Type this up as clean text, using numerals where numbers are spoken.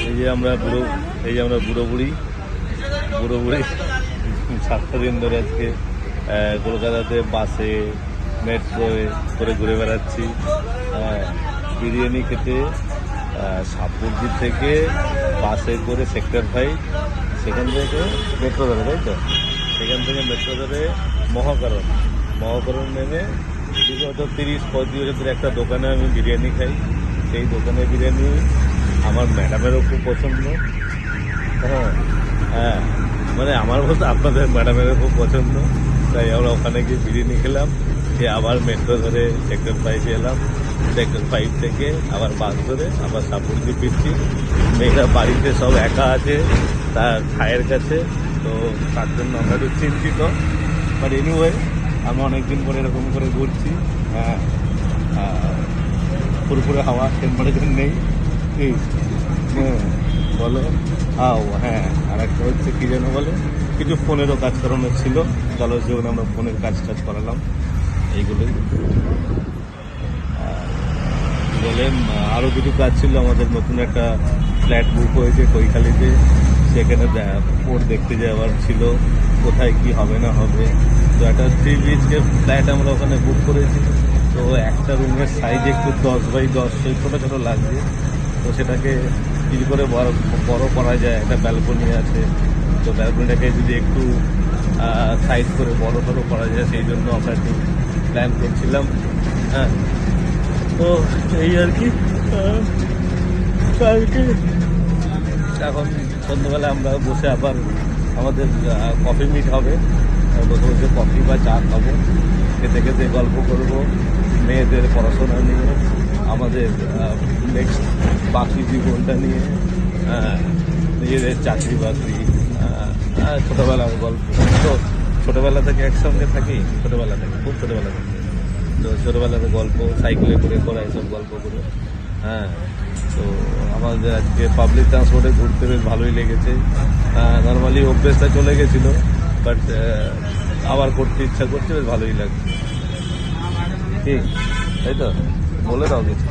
এই যে আমরা বুড়ো বুড়ি সারাদিন ধরে আজকে কলকাতাতে বাসে মেট্রোয়ে করে ঘুরে বেড়াচ্ছি। বিরিয়ানি খেতে সাপুরজি থেকে বাসে করে সেক্টর 5, সেখান থেকে মেট্রো ধরে, তাই তো? সেখান থেকে মেট্রো ধরে মহাকরণ নেমে বিগত 30-35 বছর একটা দোকানে আমি বিরিয়ানি খাই। সেই দোকানের বিরিয়ানি আমার ম্যাডামেরও খুব পছন্দ। হ্যাঁ, মানে আমার বলতে আপনাদের ম্যাডামেরও খুব পছন্দ। তাই আমরা ওখানে গিয়ে বিরিয়ানি খেলাম, সে আবার মেট্রো ধরে সেক্টর 5 এলাম। সেক্টর 5 থেকে আবার বাস ধরে আবার সাপুরজি ফিরছি। মেয়েরা বাড়িতে সব একা আছে তার ভাইয়ের কাছে, তো তার জন্য আমরা একটু চিন্তিত। বাট এনিওয়ে আমি অনেকদিন পরে এরকম করে ঘুরছি। হ্যাঁ, পুরোপুরি হাওয়া টেম্পারেচার নেই। ঠিক, বলো। হ্যাঁ, আর একটা হচ্ছে কি যেন বলে, কিছু ফোনেরও কাজ করানোর ছিল। চলো যেমন আমরা ফোনের কাজ করালাম, এইগুলোই বলে। আরও কিছু কাজ ছিল আমাদের। নতুন একটা ফ্ল্যাট বুক হয়েছে কৈখালিতে, সেখানে ওর দেখতে যাওয়ার ছিল কোথায় কি হবে না হবে। তো একটা 3 BHK ফ্ল্যাট আমরা ওখানে বুক করেছি। তো একটা রুমের সাইজ একটু 10x10 ছোটো ছোটো লাগছে। তো সেটাকে কিছু করে বড় করা যায়। একটা ব্যালকনি আছে, তো ব্যালকনিটাকে যদি একটু সাইজ করে বড় করা যায়, সেই জন্য আমরা একটু প্ল্যান করছিলাম। হ্যাঁ, তো এই আর কি। কালকে এখন সন্ধ্যাবেলা আমরা বসে আবার আমাদের কফি মিট হবে। বসে বসে কফি বা চা খাবো, খেতে খেতে গল্প করবো মেয়েদের পড়াশোনা নিয়ে, আমাদের নেক্সট বাকি জীবনটা নিয়ে, নিজেদের চাকরি বাকরি, ছোটোবেলার গল্প। তো ছোটোবেলা থেকে একসঙ্গে থাকি, খুব ছোটোবেলা থেকে। তো ছোটোবেলার গল্প, সাইকেলে করে এসব গল্প করে। হ্যাঁ, তো আমাদের আজকে পাবলিক ট্রান্সপোর্টে ঘুরতে বেশ ভালোই লেগেছে। নর্মালি অভ্যেসটা চলে গেছিলো, বাট আবার করতে ইচ্ছা করছে, বেশ ভালোই লাগছে। ঠিক, তাই তো? বলে দাও কিছু।